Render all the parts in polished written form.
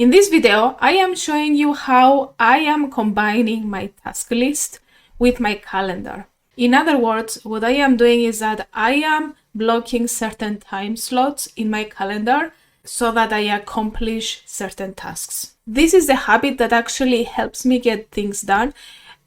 In this video, I am showing you how I am combining my task list with my calendar. In other words, what I am doing is that I am blocking certain time slots in my calendar so that I accomplish certain tasks. This is a habit that actually helps me get things done,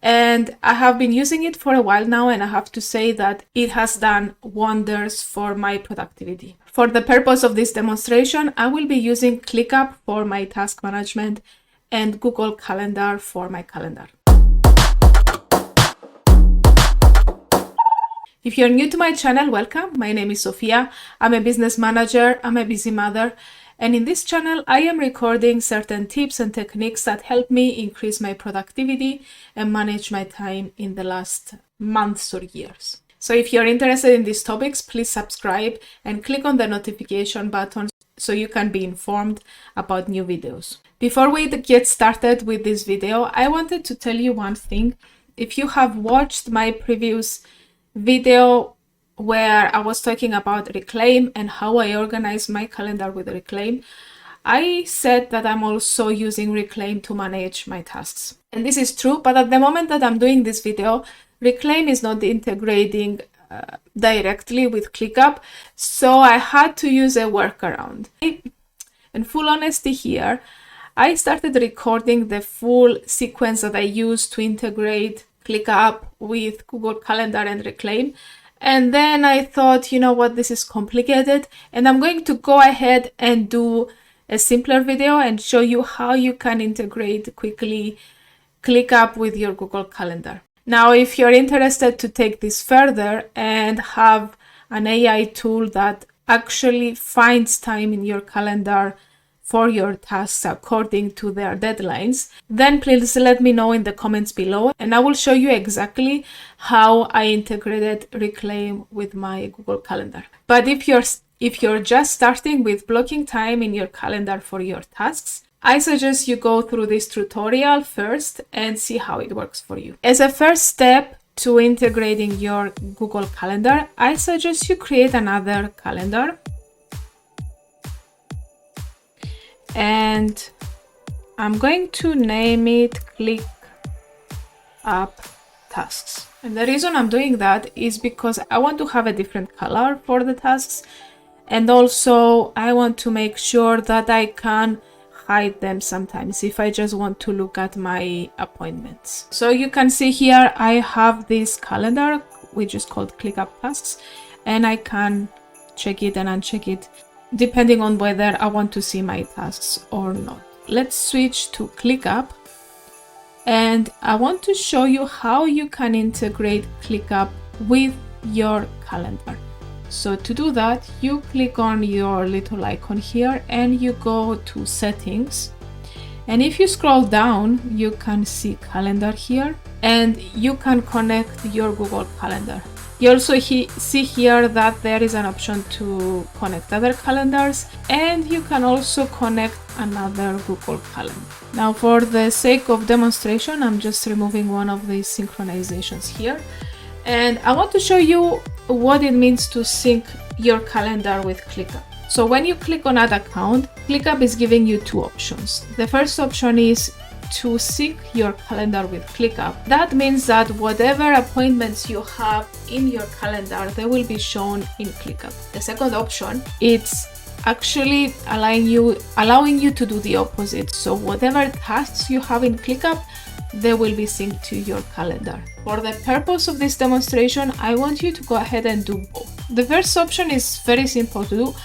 and I have been using it for a while now, and I have to say that it has done wonders for my productivity. For the purpose of this demonstration, I will be using ClickUp for my task management and Google Calendar for my calendar. If you're new to my channel, welcome. My name is Sophia. I'm a business manager, I'm a busy mother, and in this channel, I am recording certain tips and techniques that help me increase my productivity and manage my time in the last months or years. So if you're interested in these topics, please subscribe and click on the notification button so you can be informed about new videos. Before we get started with this video, I wanted to tell you one thing. If you have watched my previous video where I was talking about Reclaim and how I organize my calendar with Reclaim, I said that I'm also using Reclaim to manage my tasks. And this is true, but at the moment that I'm doing this video, Reclaim is not integrating directly with ClickUp, so I had to use a workaround. In full honesty here, I started recording the full sequence that I use to integrate ClickUp with Google Calendar and Reclaim. And then I thought, you know what, this is complicated, and I'm going to go ahead and do a simpler video and show you how you can integrate quickly ClickUp with your Google Calendar. Now, if you're interested to take this further and have an AI tool that actually finds time in your calendar for your tasks according to their deadlines, then please let me know in the comments below, and I will show you exactly how I integrated Reclaim with my Google Calendar. But if you're just starting with blocking time in your calendar for your tasks, I suggest you go through this tutorial first and see how it works for you. As a first step to integrating your Google Calendar, I suggest you create another calendar. And I'm going to name it ClickUp Tasks. And the reason I'm doing that is because I want to have a different color for the tasks. And also I want to make sure that I can hide them sometimes if I just want to look at my appointments. So you can see here I have this calendar which is called ClickUp Tasks, and I can check it and uncheck it depending on whether I want to see my tasks or not. Let's switch to ClickUp, and I want to show you how you can integrate ClickUp with your calendar. So to do that, you click on your little icon here and you go to Settings. And if you scroll down, you can see Calendar here, and you can connect your Google Calendar. You also see here that there is an option to connect other calendars, and you can also connect another Google Calendar. Now, for the sake of demonstration, I'm just removing one of these synchronizations here. And I want to show you what it means to sync your calendar with ClickUp. So when you click on Add Account, ClickUp is giving you two options. The first option is to sync your calendar with ClickUp. That means that whatever appointments you have in your calendar, they will be shown in ClickUp. The second option, it's actually allowing you to do the opposite. So whatever tasks you have in ClickUp, they will be synced to your calendar. For the purpose of this demonstration, I want you to go ahead and do both. The first option is very simple to do.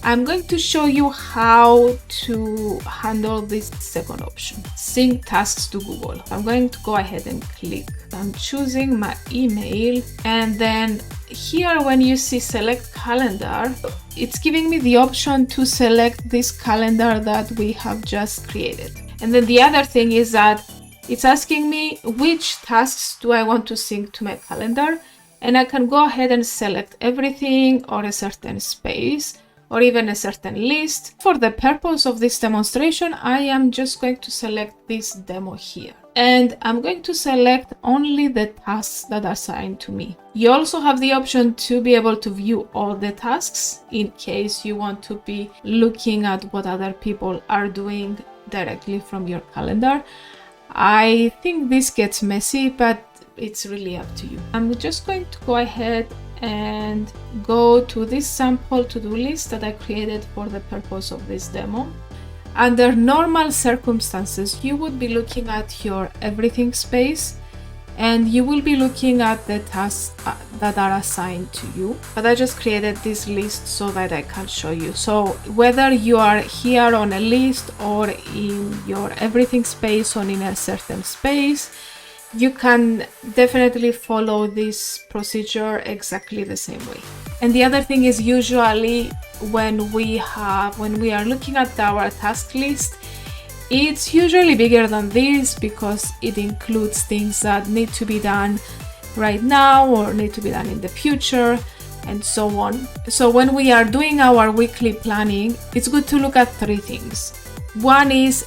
I'm going to show you how to handle this second option, sync tasks to Google. I'm going to go ahead and click. I'm choosing my email, and then here when you see select calendar, it's giving me the option to select this calendar that we have just created. And then the other thing is that it's asking me which tasks do I want to sync to my calendar, and I can go ahead and select everything or a certain space or even a certain list. For the purpose of this demonstration, I am just going to select this demo here. And I'm going to select only the tasks that are assigned to me. You also have the option to be able to view all the tasks in case you want to be looking at what other people are doing directly from your calendar. I think this gets messy, but it's really up to you. I'm just going to go ahead and go to this sample to-do list that I created for the purpose of this demo. Under normal circumstances, you would be looking at your everything space and you will be looking at the tasks that are assigned to you. But I just created this list so that I can show you. So whether you are here on a list or in your everything space or in a certain space, you can definitely follow this procedure exactly the same way. And the other thing is, usually when we are looking at our task list, it's usually bigger than this because it includes things that need to be done right now or need to be done in the future and so on. So when we are doing our weekly planning, it's good to look at three things. One is,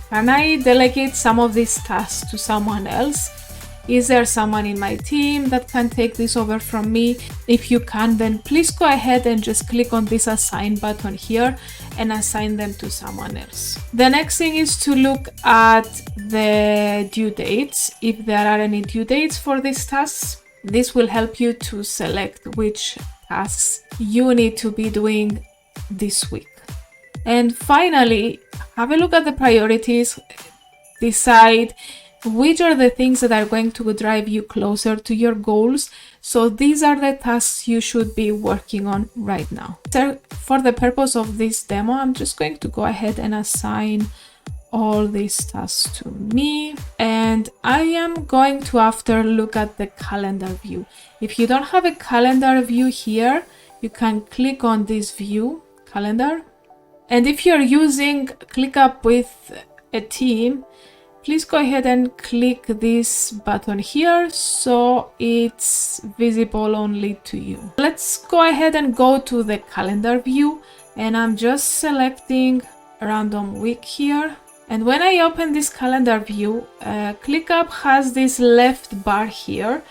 can I delegate some of these tasks to someone else? Is there someone in my team that can take this over from me? If you can, then please go ahead and just click on this assign button here and assign them to someone else. The next thing is to look at the due dates. If there are any due dates for these tasks, this will help you to select which tasks you need to be doing this week. And finally, have a look at the priorities, decide which are the things that are going to drive you closer to your goals. So these are the tasks you should be working on right now. So for the purpose of this demo, I'm just going to go ahead and assign all these tasks to me. And I am going to after look at the calendar view. If you don't have a calendar view here, you can click on this view, calendar. And if you're using ClickUp with a team, please go ahead and click this button here so it's visible only to you. Let's go ahead and go to the calendar view, and I'm just selecting a random week here. And when I open this calendar view, ClickUp has this left bar here,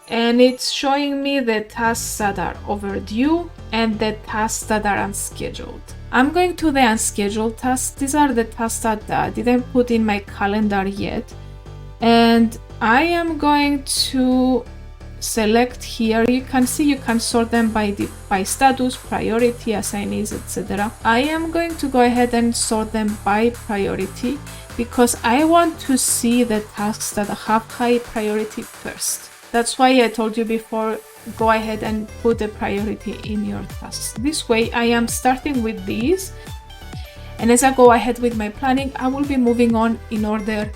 and it's showing me the tasks that are overdue and the tasks that are unscheduled. I'm going to the unscheduled tasks. These are the tasks that I didn't put in my calendar yet. And I am going to select here. You can see you can sort them by status, priority, assignees, etc. I am going to go ahead and sort them by priority because I want to see the tasks that have high priority first. That's why I told you before, go ahead and put a priority in your tasks. This way I am starting with these, and as I go ahead with my planning, I will be moving on in order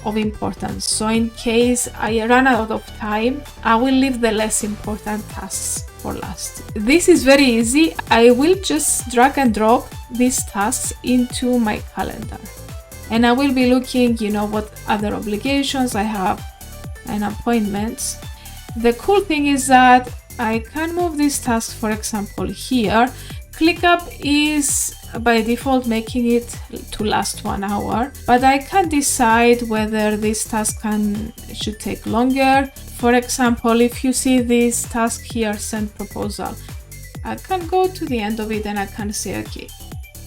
of importance. So in case I run out of time, I will leave the less important tasks for last. This is very easy. I will just drag and drop these tasks into my calendar, and I will be looking, what other obligations I have and appointments. The cool thing is that I can move these tasks, for example, here. ClickUp is by default making it to last 1 hour, but I can decide whether this task should take longer. For example, if you see this task here, send proposal, I can go to the end of it and I can say, okay,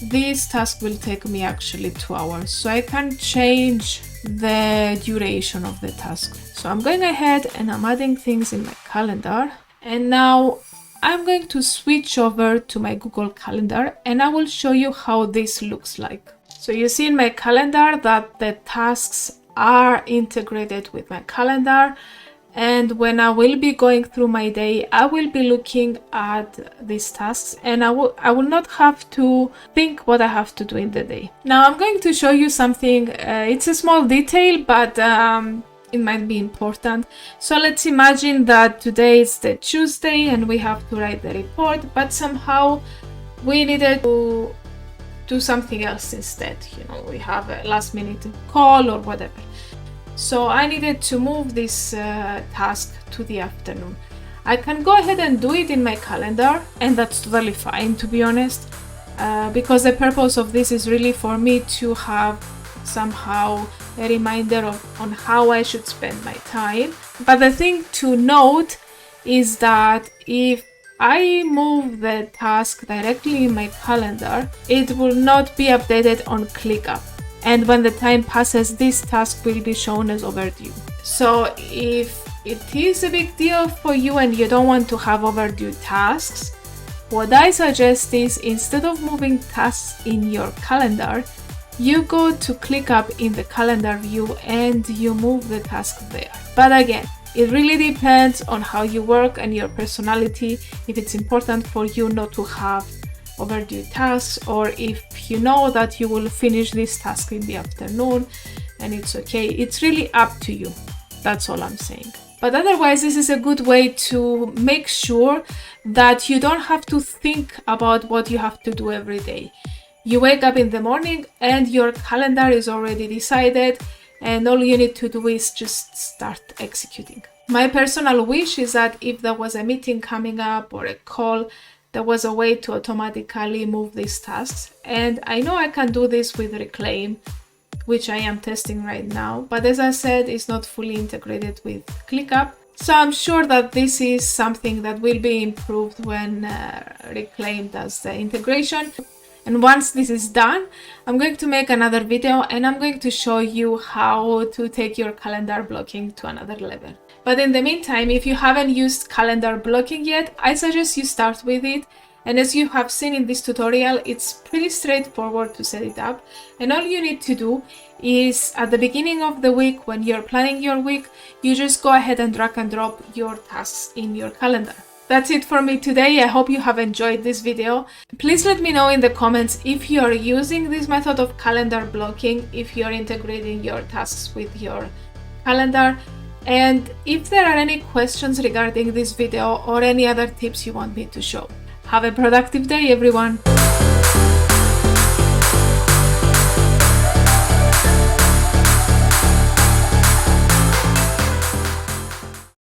this task will take me actually 2 hours. So I can change the duration of the task. So I'm going ahead and I'm adding things in my calendar. And now I'm going to switch over to my Google Calendar and I will show you how this looks like. So you see in my calendar that the tasks are integrated with my calendar. And when I will be going through my day, I will be looking at these tasks and I will not have to think what I have to do in the day. Now I'm going to show you something. It's a small detail, but it might be important. So let's imagine that today is the Tuesday and we have to write the report, but somehow we needed to do something else instead. We have a last minute call or whatever. So I needed to move this task to the afternoon. I can go ahead and do it in my calendar, and that's totally fine, to be honest, because the purpose of this is really for me to have somehow a reminder on how I should spend my time. But the thing to note is that if I move the task directly in my calendar, it will not be updated on ClickUp. and when the time passes, this task will be shown as overdue. So if it is a big deal for you and you don't want to have overdue tasks, what I suggest is, instead of moving tasks in your calendar, you go to ClickUp in the calendar view and you move the task there. But again, it really depends on how you work and your personality, if it's important for you not to have overdue tasks, or if you know that you will finish this task in the afternoon and it's okay. It's really up to you. That's all I'm saying. But otherwise, this is a good way to make sure that you don't have to think about what you have to do every day. You wake up in the morning and your calendar is already decided, and all you need to do is just start executing. My personal wish is that if there was a meeting coming up or a call, there was a way to automatically move these tasks. And I know I can do this with Reclaim, which I am testing right now. But as I said, it's not fully integrated with ClickUp. So I'm sure that this is something that will be improved when Reclaim does the integration. And once this is done, I'm going to make another video and I'm going to show you how to take your calendar blocking to another level. But in the meantime, if you haven't used calendar blocking yet, I suggest you start with it. And as you have seen in this tutorial, it's pretty straightforward to set it up. And all you need to do is, at the beginning of the week, when you're planning your week, you just go ahead and drag and drop your tasks in your calendar. That's it for me today. I hope you have enjoyed this video. Please let me know in the comments if you're using this method of calendar blocking, if you're integrating your tasks with your calendar, and if there are any questions regarding this video or any other tips you want me to show. Have a productive day, everyone.